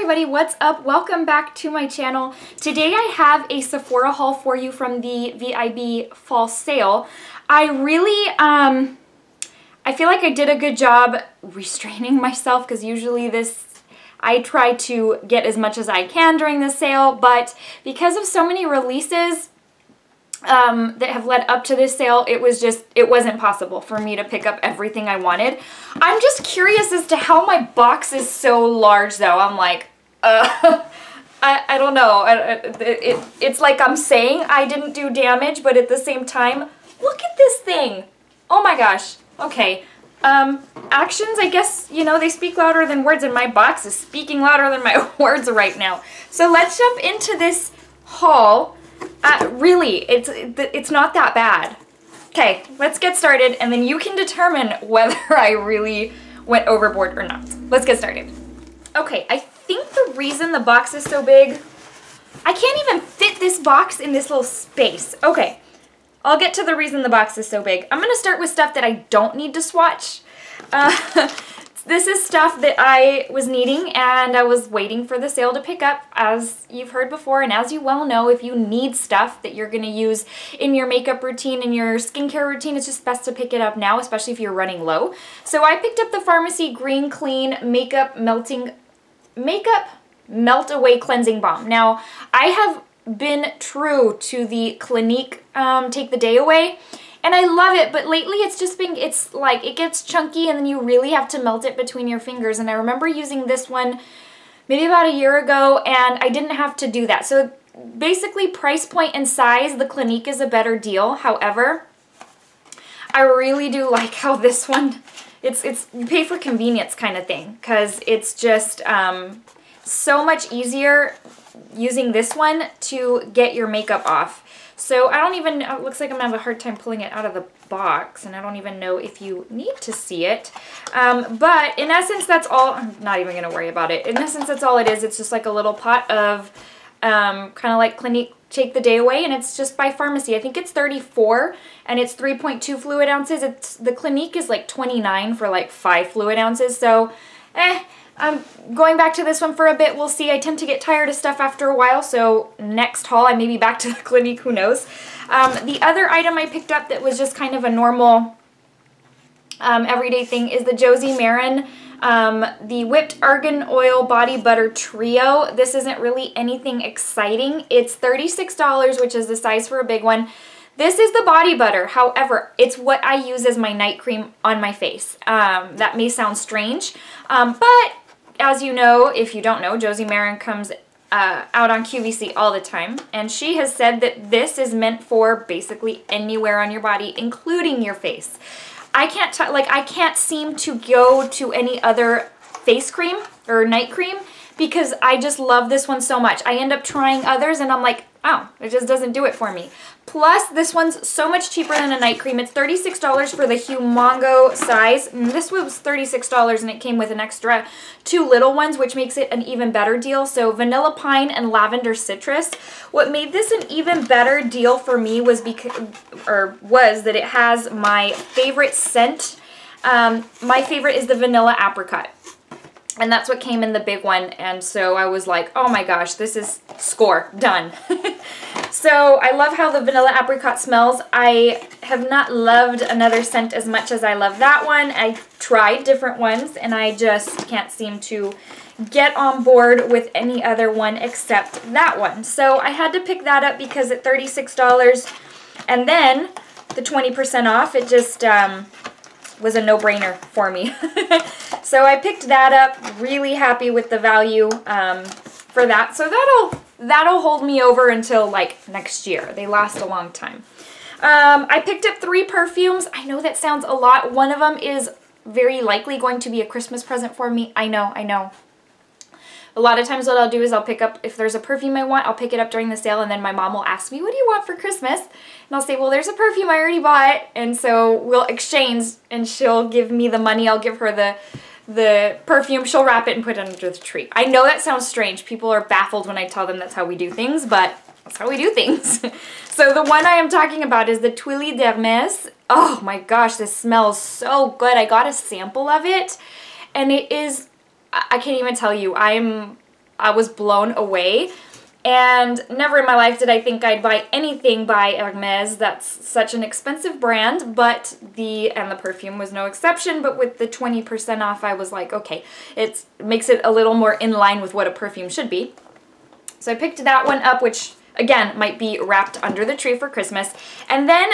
everybody, what's up? Welcome back to my channel. Today I have a Sephora haul for you from the VIB fall sale. I really, I feel like I did a good job restraining myself because usually I try to get as much as I can during the sale, but because of so many releases that have led up to this sale, it wasn't possible for me to pick up everything I wanted. I'm just curious as to how my box is so large though. I'm like, I don't know. It's like I'm saying I didn't do damage, but at the same time, look at this thing. Oh my gosh. Okay. Actions, I guess, you know, they speak louder than words, and my box is speaking louder than my words right now. So let's jump into this haul. Really, it's not that bad. Okay, let's get started, and then you can determine whether I really went overboard or not. Let's get started. Okay, I think the reason the box is so big, I can't even fit this box in this little space. Okay, I'll get to the reason the box is so big. I'm gonna start with stuff that I don't need to swatch. This is stuff that I was needing and I was waiting for the sale to pick up, as you've heard before, and as you well know, if you need stuff that you're going to use in your makeup routine and your skincare routine, it's just best to pick it up now, especially if you're running low. So I picked up the Pharmacy Green Clean Makeup Melt Away Cleansing Balm. Now, I have been true to the Clinique Take the Day Away, and I love it, but lately it's like, it gets chunky and then you really have to melt it between your fingers. And I remember using this one maybe about a year ago and I didn't have to do that. So basically, price point and size, the Clinique is a better deal. However, I really do like how this one, it's you pay for convenience kind of thing, because it's just so much easier using this one to get your makeup off. So I don't even, it looks like I'm gonna have a hard time pulling it out of the box, and I don't even know if you need to see it. But in essence, that's all. I'm not even gonna worry about it. In essence, that's all it is. It's just like a little pot of kind of like Clinique Take the Day Away, and it's just by Pharmacy. I think it's 34 and it's 3.2 fluid ounces. The Clinique is like 29 for like 5 fluid ounces. So I'm going back to this one for a bit. We'll see. I tend to get tired of stuff after a while, so next haul I may be back to the Clinique, who knows. The other item I picked up that was just kind of a normal everyday thing is the Josie Maran the Whipped Argan Oil Body Butter Trio. This isn't really anything exciting. It's $36, which is the size for a big one. This is the body butter, however, it's what I use as my night cream on my face. That may sound strange, but as you know, if you don't know, Josie Maran comes out on QVC all the time, and she has said that this is meant for basically anywhere on your body, including your face. I can't seem to go to any other face cream or night cream because I just love this one so much. I end up trying others and I'm like, oh, it just doesn't do it for me. Plus, this one's so much cheaper than a night cream. It's $36 for the Humongo size. And this was $36 and it came with an extra 2 little ones, which makes it an even better deal. So vanilla pine and lavender citrus. What made this an even better deal for me was that it has my favorite scent. My favorite is the vanilla apricot. And that's what came in the big one, and so I was like, oh my gosh, this is score, done. So I love how the vanilla apricot smells. I have not loved another scent as much as I love that one. I tried different ones, and I just can't seem to get on board with any other one except that one. So I had to pick that up because at $36, and then the 20% off, it just was a no-brainer for me. So I picked that up, really happy with the value for that. So that'll hold me over until like next year. They last a long time. I picked up 3 perfumes. I know that sounds a lot. One of them is very likely going to be a Christmas present for me. I know. A lot of times what I'll do is I'll pick up, if there's a perfume I want, I'll pick it up during the sale, and then my mom will ask me, what do you want for Christmas? And I'll say, well, there's a perfume I already bought, and so we'll exchange, and she'll give me the money, I'll give her the perfume, she'll wrap it and put it under the tree. I know that sounds strange. People are baffled when I tell them that's how we do things, but that's how we do things. So the one I am talking about is the Twilly d'Hermès. Oh my gosh, this smells so good. I got a sample of it, and it is, I can't even tell you, I'm I was blown away. And never in my life did I think I'd buy anything by Hermes. That's such an expensive brand, but the perfume was no exception. But with the 20% off, I was like, okay, it makes it a little more in line with what a perfume should be. So I picked that one up, which again might be wrapped under the tree for Christmas. And then,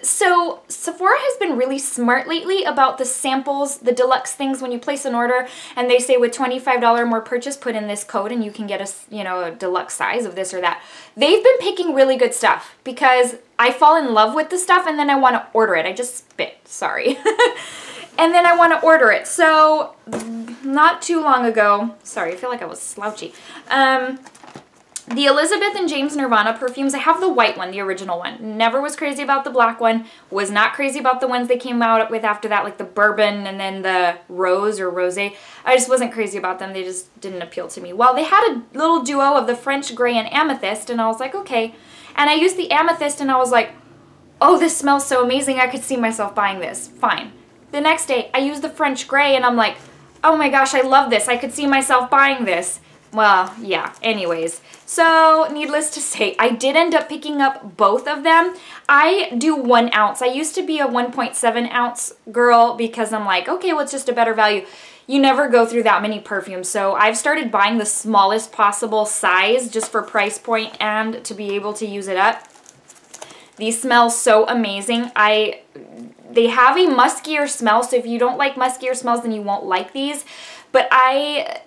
so Sephora has been really smart lately about the samples, the deluxe things when you place an order, and they say with $25 more purchase, put in this code and you can get a, you know, a deluxe size of this or that. They've been picking really good stuff because I fall in love with the stuff and then I want to order it. I just spit, sorry. And then I want to order it. So not too long ago, sorry, I feel like I was slouchy. The Elizabeth and James Nirvana perfumes, I have the white one, the original one. Never was crazy about the black one. Was not crazy about the ones they came out with after that, like the bourbon and then the rose or rosé. I just wasn't crazy about them. They just didn't appeal to me. Well, they had a little duo of the French Grey and Amethyst, and I was like, okay. And I used the Amethyst, and I was like, oh, this smells so amazing. I could see myself buying this. Fine. The next day, I used the French Grey, and I'm like, oh my gosh, I love this. I could see myself buying this. Well, yeah, anyways. So, needless to say, I did end up picking up both of them. I do 1 ounce. I used to be a 1.7 ounce girl because I'm like, okay, well, it's just a better value. You never go through that many perfumes. So, I've started buying the smallest possible size just for price point and to be able to use it up. These smell so amazing. They have a muskier smell, so if you don't like muskier smells, then you won't like these. But I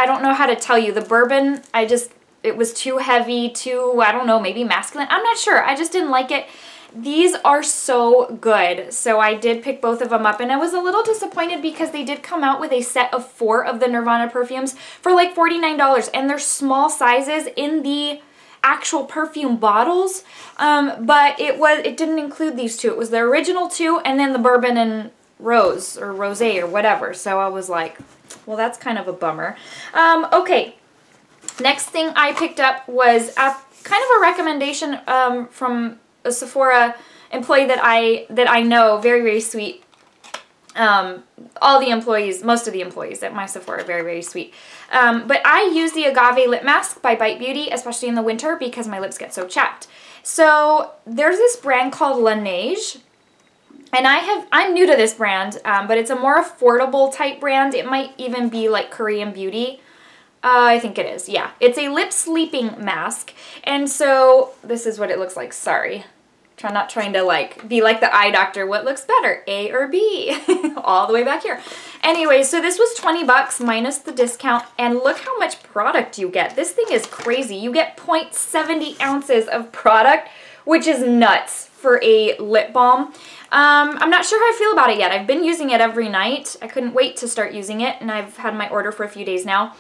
don't know how to tell you. The bourbon, it was too heavy, too, I don't know, maybe masculine. I'm not sure. I just didn't like it. These are so good. So I did pick both of them up, and I was a little disappointed because they did come out with a set of 4 of the Nirvana perfumes for like $49, and they're small sizes in the actual perfume bottles. But it didn't include these 2. It was the original 2 and then the bourbon and rose or rosé or whatever. So I was like, well, that's kind of a bummer. Okay, next thing I picked up was kind of a recommendation from a Sephora employee that I know, very, very sweet. All the employees, most of the employees at my Sephora are very, very sweet. But I use the Agave Lip Mask by Bite Beauty, especially in the winter because my lips get so chapped. So there's this brand called Laneige. And I'm new to this brand, but it's a more affordable type brand. It might even be like Korean Beauty. I think it is, yeah. It's a lip sleeping mask. And so this is what it looks like, sorry. Not trying to like be like the eye doctor. What looks better, A or B? All the way back here. Anyway, so this was 20 bucks minus the discount, and look how much product you get. This thing is crazy. You get 0.70 ounces of product, which is nuts for a lip balm. I'm not sure how I feel about it yet. I've been using it every night. I couldn't wait to start using it, and I've had my order for a few days now.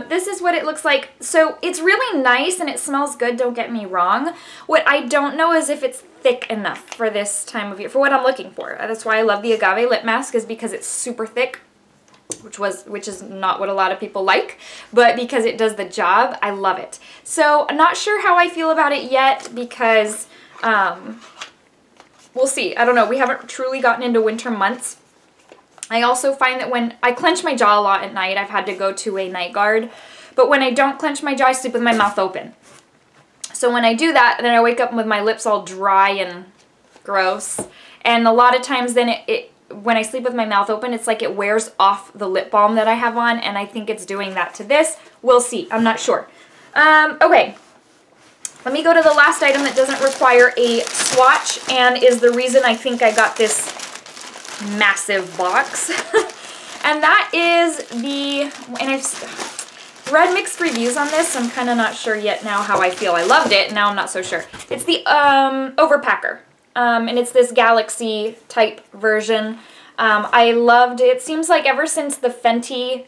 This is what it looks like. So it's really nice and it smells good, don't get me wrong. What I don't know is if it's thick enough for this time of year, for what I'm looking for. That's why I love the Agave Lip Mask, is because it's super thick, which is not what a lot of people like, but because it does the job, I love it. So I'm not sure how I feel about it yet because we'll see. I don't know. We haven't truly gotten into winter months. I also find that when I clench my jaw a lot at night, I've had to go to a night guard. But when I don't clench my jaw, I sleep with my mouth open. So when I do that, then I wake up with my lips all dry and gross. And a lot of times then when I sleep with my mouth open, it's like it wears off the lip balm that I have on. And I think it's doing that to this. We'll see. I'm not sure. Okay. Let me go to the last item that doesn't require a swatch and is the reason I think I got this massive box. And that is and I've read mixed reviews on this, so I'm kind of not sure yet now how I feel. I loved it, now I'm not so sure. It's the Overpacker, and it's this Galaxy type version. I loved it. It seems like ever since the Fenty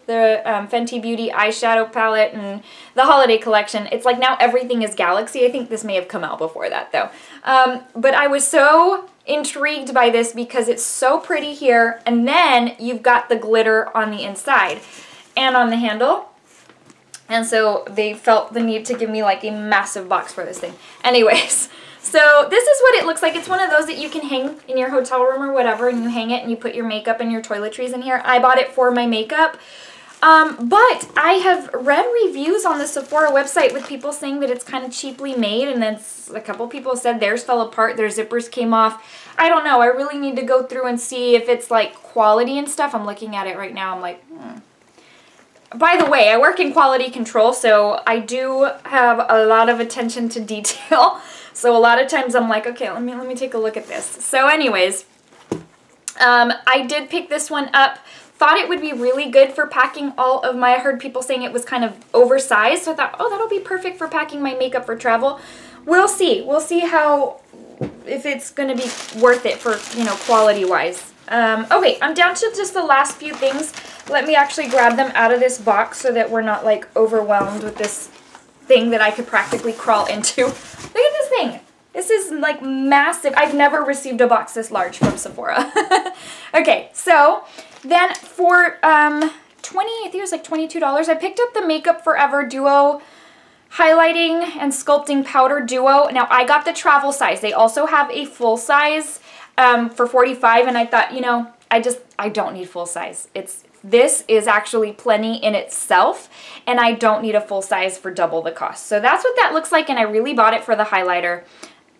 Beauty eyeshadow palette and the holiday collection, it's like now everything is Galaxy. I think this may have come out before that though. But I was so intrigued by this because it's so pretty here, and then you've got the glitter on the inside and on the handle. And so they felt the need to give me like a massive box for this thing. Anyways. So this is what it looks like. It's one of those that you can hang in your hotel room or whatever, and you hang it and you put your makeup and your toiletries in here. I bought it for my makeup. But I have read reviews on the Sephora website with people saying that it's kind of cheaply made, and then a couple people said theirs fell apart, their zippers came off. I don't know. I really need to go through and see if it's like quality and stuff. I'm looking at it right now. I'm like, By the way, I work in quality control, so I do have a lot of attention to detail. So a lot of times I'm like, okay, let me take a look at this. So anyways, I did pick this one up. Thought it would be really good for packing all of my, I heard people saying it was kind of oversized, so I thought, oh, that'll be perfect for packing my makeup for travel. We'll see. We'll see if it's going to be worth it for, you know, quality-wise. Okay, I'm down to just the last few things. Let me actually grab them out of this box so that we're not, like, overwhelmed with this thing that I could practically crawl into. Look at this thing. This is, like, massive. I've never received a box this large from Sephora. Okay, so then for I think it was like $22, I picked up the Makeup Forever Duo Highlighting and Sculpting Powder Duo. Now, I got the travel size. They also have a full size for $45, and I thought, you know, I don't need full size. This is actually plenty in itself, and I don't need a full size for double the cost. So that's what that looks like, and I really bought it for the highlighter.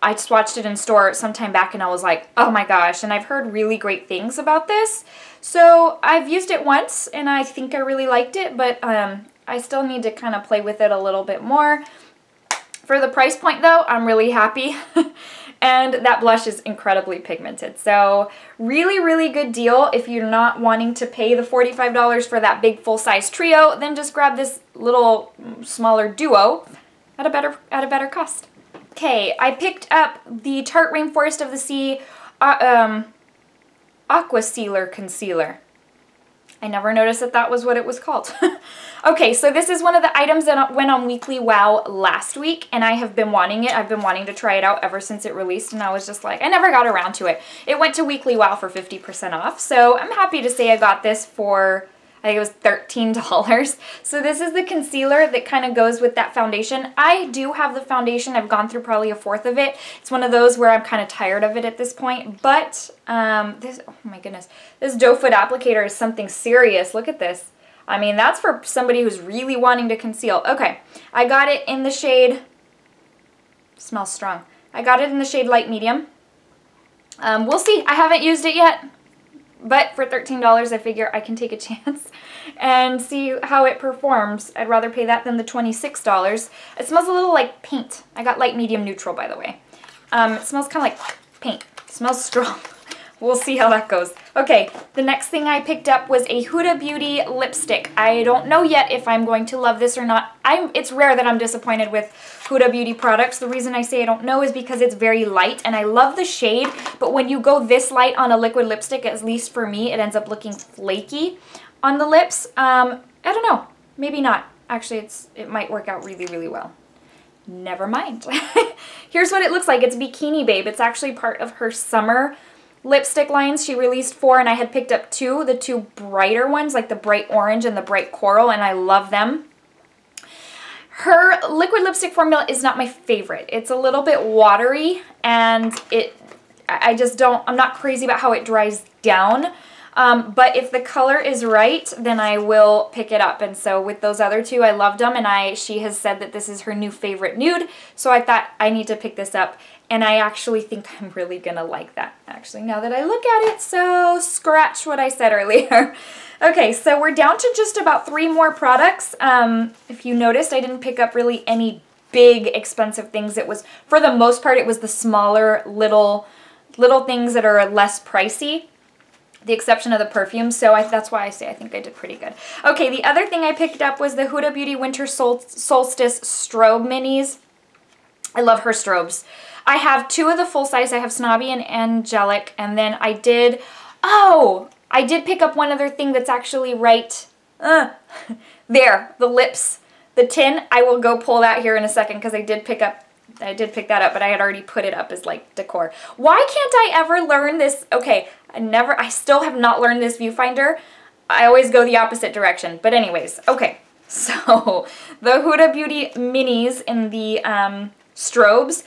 I swatched it in store sometime back, and I was like, oh my gosh, and I've heard really great things about this. So I've used it once, and I think I really liked it, but I still need to kind of play with it a little bit more. For the price point, though, I'm really happy. And that blush is incredibly pigmented. So really, really good deal. If you're not wanting to pay the $45 for that big full-size trio, then just grab this little smaller duo at a better cost. Okay, I picked up the Tarte Rainforest of the Sea Aqua Sealer Concealer. I never noticed that was what it was called. Okay, so this is one of the items that went on Weekly Wow last week, and I have been wanting it. I've been wanting to try it out ever since it released, and I was just like, I never got around to it. It went to Weekly Wow for 50% off, so I'm happy to say I got this for, I think it was $13. So this is the concealer that kind of goes with that foundation. I do have the foundation. I've gone through probably a fourth of it. It's one of those where I'm kind of tired of it at this point, but oh my goodness, this doe foot applicator is something serious. Look at this. I mean, that's for somebody who's really wanting to conceal. Okay, I got it in the shade, smells strong. I got it in the shade light medium. We'll see. I haven't used it yet, but for $13, I figure I can take a chance and see how it performs. I'd rather pay that than the $26. It smells a little like paint. I got light medium neutral, by the way. It smells kind of like paint. It smells strong. We'll see how that goes. Okay, the next thing I picked up was a Huda Beauty lipstick. I don't know yet if I'm going to love this or not. It's rare that I'm disappointed with Huda Beauty products. The reason I say I don't know is because it's very light, and I love the shade, but when you go this light on a liquid lipstick, at least for me, it ends up looking flaky on the lips. I don't know. Maybe not. Actually, it might work out really, really well. Never mind. Here's what it looks like. It's Bikini Babe. It's actually part of her summer lipstick lines. She released 4, and I had picked up 2, the 2 brighter ones, like the bright orange and the bright coral, and I love them. Her liquid lipstick formula is not my favorite. It's a little bit watery, and I'm not crazy about how it dries down. But if the color is right, then I will pick it up. And so with those other 2, I loved them, and she has said that this is her new favorite nude, so I thought I need to pick this up. And I actually think I'm really gonna like that, actually, now that I look at it, so scratch what I said earlier. Okay, so we're down to just about 3 more products. If you noticed, I didn't pick up really any big expensive things. It was, for the most part, it was the smaller little things that are less pricey, the exception of the perfume, so that's why I say I think I did pretty good. Okay, the other thing I picked up was the Huda Beauty Winter Solstice Strobe Minis. I love her strobes. I have 2 of the full size. I have Snobby and Angelic, and then I did pick up one other thing that's actually right there, the lips, the tin. I will go pull that here in a second because I did pick that up, but I had already put it up as like decor. Why can't I ever learn this? Okay, I still have not learned this viewfinder. I always go the opposite direction, but anyways, okay. So the Huda Beauty minis in the strobes.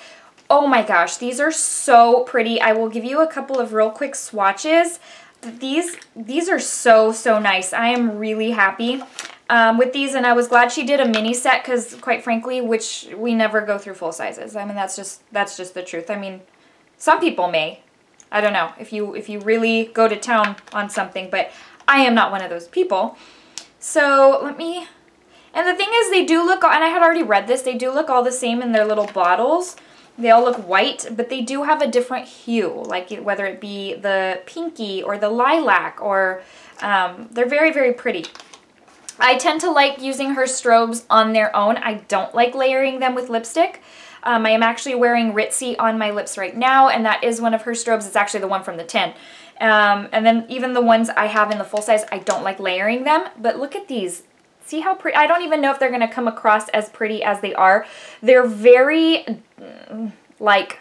Oh my gosh, these are so pretty. I will give you a couple of real quick swatches. these are so, so nice. I am really happy with these, and I was glad she did a mini set because, quite frankly, which we never go through full sizes. I mean, that's just the truth. I mean, some people may. I don't know if you really go to town on something, but I am not one of those people. So let me, and the thing is, they do look, and I had already read this, they do look all the same in their little bottles. They all look white, but they do have a different hue, like whether it be the pinky or the lilac, or they're very, very pretty. I tend to like using her strobes on their own. I don't like layering them with lipstick. I am actually wearing Ritzy on my lips right now, and that is one of her strobes. It's actually the one from the tin. And then even the ones I have in the full size, I don't like layering them. But look at these. See how pretty? I don't even know if they're going to come across as pretty as they are. They're very, like,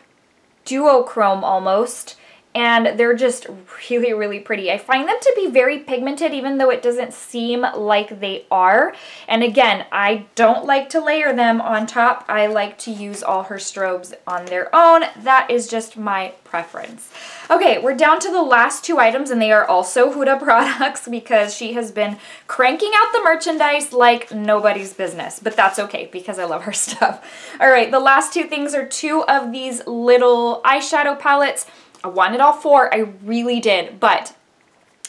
duochrome almost. And they're just really, really pretty. I find them to be very pigmented, even though it doesn't seem like they are. And again, I don't like to layer them on top. I like to use all her strobes on their own. That is just my preference. Okay, we're down to the last two items, and they are also Huda products because she has been cranking out the merchandise like nobody's business. But that's okay because I love her stuff. All right, the last two things are two of these little eyeshadow palettes. I wanted all four, I really did, but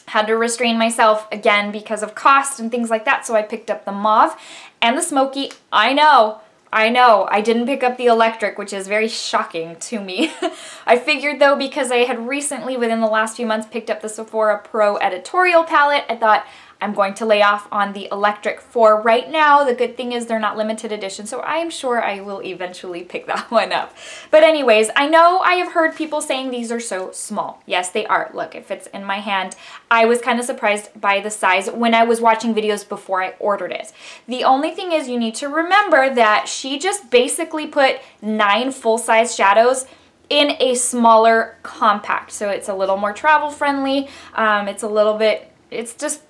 had to restrain myself again because of cost and things like that, so I picked up the Mauve and the Smokey. I know, I didn't pick up the electric, which is very shocking to me. I figured though, because I had recently, within the last few months, picked up the Sephora Pro editorial palette, I thought, I'm going to lay off on the electric for right now. The good thing is they're not limited edition, so I'm sure I will eventually pick that one up. But anyways, I know I have heard people saying these are so small. Yes, they are. Look, it fits in my hand. I was kind of surprised by the size when I was watching videos before I ordered it. The only thing is you need to remember that she just basically put 9 full-size shadows in a smaller compact. So it's a little more travel friendly. It's just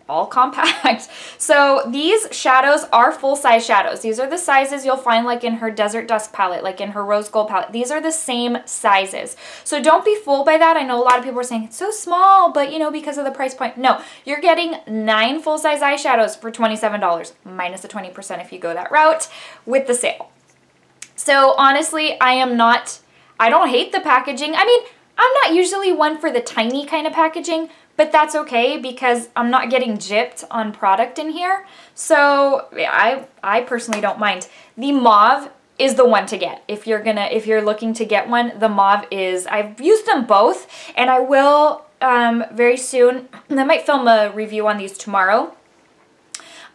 all compact. So these shadows are full-size shadows. These are the sizes you'll find like in her Desert Dusk palette, like in her Rose Gold palette. These are the same sizes. So don't be fooled by that. I know a lot of people are saying it's so small, but you know, because of the price point. No, you're getting 9 full-size eyeshadows for $27, minus the 20% if you go that route with the sale. So honestly, I don't hate the packaging. I mean, I'm not usually one for the tiny kind of packaging, but that's okay because I'm not getting gypped on product in here. So I personally don't mind. The Mauve is the one to get. If you're looking to get one, the Mauve is, I've used them both, and I will very soon. I might film a review on these tomorrow.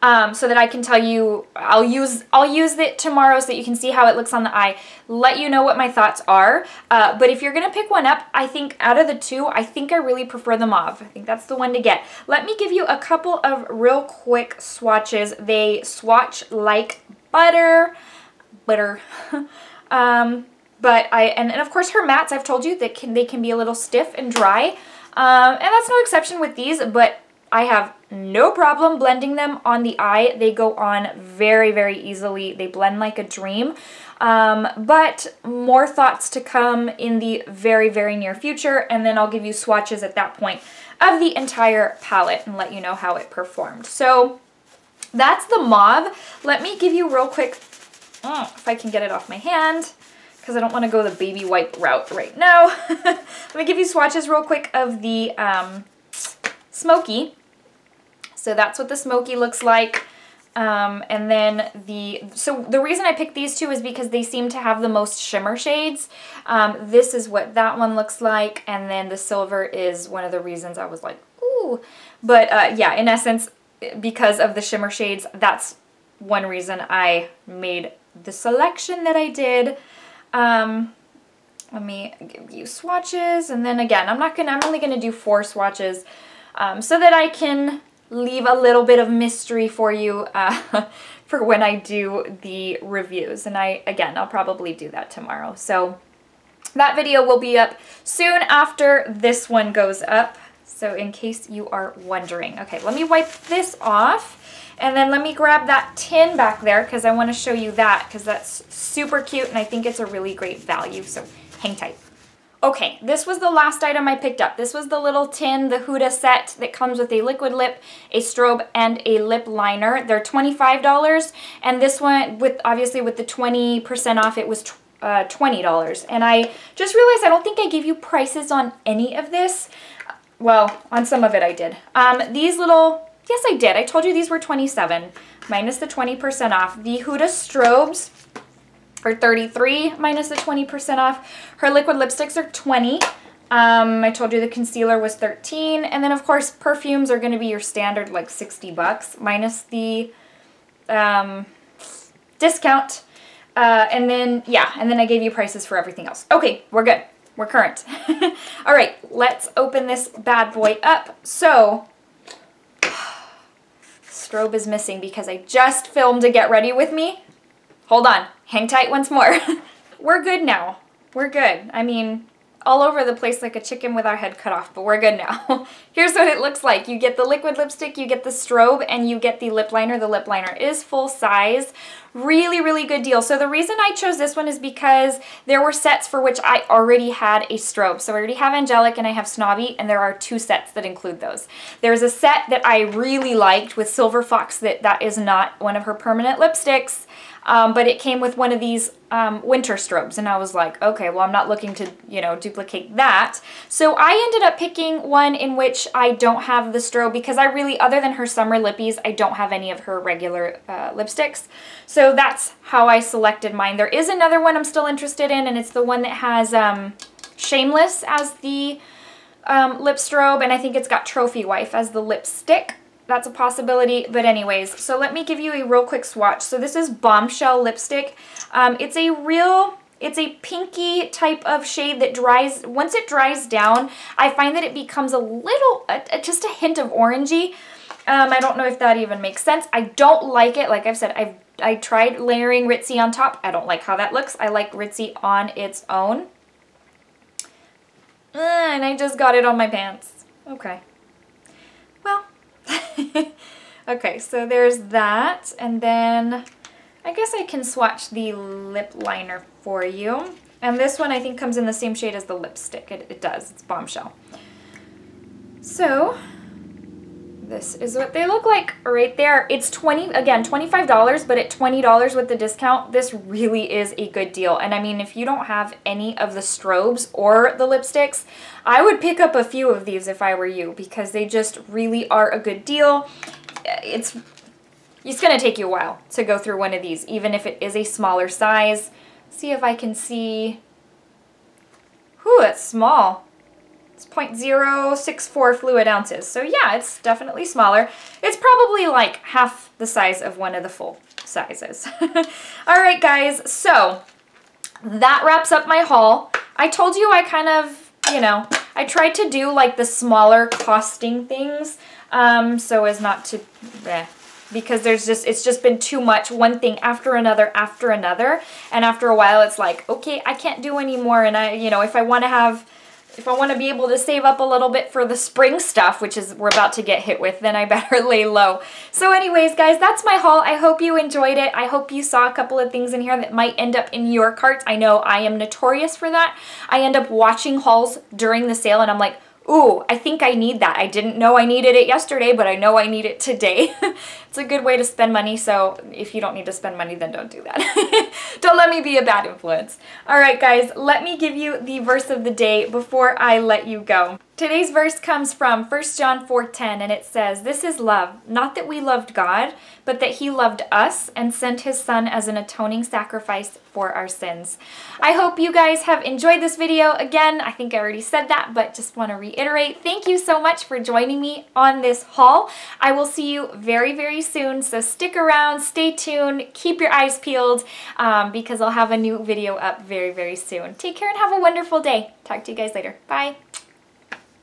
So that I can tell you, I'll use it tomorrow so that you can see how it looks on the eye, let you know what my thoughts are. But if you're going to pick one up, I think out of the two, I think I really prefer the Mauve. I think that's the one to get. Let me give you a couple of real quick swatches. They swatch like butter. And of course her mattes, I've told you that they can be a little stiff and dry. And that's no exception with these, but I have no problem blending them on the eye. They go on very, very easily. They blend like a dream. But more thoughts to come in the very, very near future, and then I'll give you swatches at that point of the entire palette and let you know how it performed. So that's the Mauve. Let me give you real quick, if I can get it off my hand, because I don't want to go the baby wipe route right now. Let me give you swatches real quick of the Smokey. So that's what the Smokey looks like. And then so the reason I picked these two is because they seem to have the most shimmer shades. This is what that one looks like. And then the silver is one of the reasons I was like, ooh. But yeah, in essence, because of the shimmer shades, that's one reason I made the selection that I did. Let me give you swatches. And then again, I'm only going to do 4 swatches so that I can leave a little bit of mystery for you for when I do the reviews. And I'll probably do that tomorrow. So that video will be up soon after this one goes up. So in case you are wondering. Okay, let me wipe this off. And then let me grab that tin back there because I want to show you that because that's super cute and I think it's a really great value. So hang tight. Okay, this was the last item I picked up. This was the little tin, the Huda set that comes with a liquid lip, a strobe, and a lip liner. They're $25, and this one, with obviously with the 20% off, it was $20. And I just realized I don't think I gave you prices on any of this. Well, on some of it I did. These little, yes I did. I told you these were $27 minus the 20% off. The Huda strobes are $33 minus the 20% off. Her liquid lipsticks are $20. I told you the concealer was $13. And then of course perfumes are going to be your standard like $60 minus the discount. And then, yeah, and then I gave you prices for everything else. Okay, we're good. We're current. All right, let's open this bad boy up. So, strobe is missing because I just filmed a Get Ready With Me. Hold on, hang tight once more. We're good now. We're good. I mean, all over the place like a chicken with our head cut off, but we're good now. Here's what it looks like. You get the liquid lipstick, you get the strobe, and you get the lip liner. The lip liner is full size. Really, really good deal. So the reason I chose this one is because there were sets for which I already had a strobe. So I already have Angelic and I have Snobby, and there are 2 sets that include those. There's a set that I really liked with Silver Fox that is not one of her permanent lipsticks. But it came with one of these winter strobes, and I was like, okay, well, I'm not looking to, you know, duplicate that. So I ended up picking one in which I don't have the strobe because I really, other than her summer lippies, I don't have any of her regular lipsticks. So that's how I selected mine. There is another one I'm still interested in, and it's the one that has Shameless as the lip strobe, and I think it's got Trophy Wife as the lipstick. That's a possibility, but anyways, so let me give you a real quick swatch. So this is Bombshell lipstick. It's a pinky type of shade that dries, once it dries down, I find that it becomes a little, just a hint of orangey. I don't know if that even makes sense. I don't like it. Like I've said, I tried layering Ritzy on top. I don't like how that looks. I like Ritzy on its own. And I just got it on my pants. Okay. Well. Okay, so there's that, and then I guess I can swatch the lip liner for you. And this one I think comes in the same shade as the lipstick. It does. It's Bombshell. So this is what they look like right there. It's $25, but at $20 with the discount, this really is a good deal. And I mean, if you don't have any of the strobes or the lipsticks, I would pick up a few of these if I were you, because they just really are a good deal. It's going to take you a while to go through one of these, even if it is a smaller size. See if I can see. Whew, that's small. It's 0.064 fluid ounces. So yeah, it's definitely smaller. It's probably like half the size of one of the full sizes. All right, guys, so that wraps up my haul. I told you I kind of, you know, I tried to do like the smaller costing things so as not to, because it's just been too much, one thing after another, and after a while it's like, okay, I can't do anymore, and you know, if I want to be able to save up a little bit for the spring stuff, which is we're about to get hit with, then I better lay low. So anyways, guys, that's my haul. I hope you enjoyed it. I hope you saw a couple of things in here that might end up in your carts. I know I am notorious for that. I end up watching hauls during the sale and I'm like, ooh, I think I need that. I didn't know I needed it yesterday, but I know I need it today. It's a good way to spend money, so if you don't need to spend money, then don't do that. Don't let me be a bad influence. All right, guys, let me give you the verse of the day before I let you go. Today's verse comes from 1 John 4:10, and it says, "This is love, not that we loved God, but that He loved us and sent His Son as an atoning sacrifice for our sins." I hope you guys have enjoyed this video. Again, I think I already said that, but just want to reiterate, thank you so much for joining me on this haul. I will see you very, very soon, so stick around, stay tuned, keep your eyes peeled, because I'll have a new video up very, very soon. Take care and have a wonderful day. Talk to you guys later. Bye.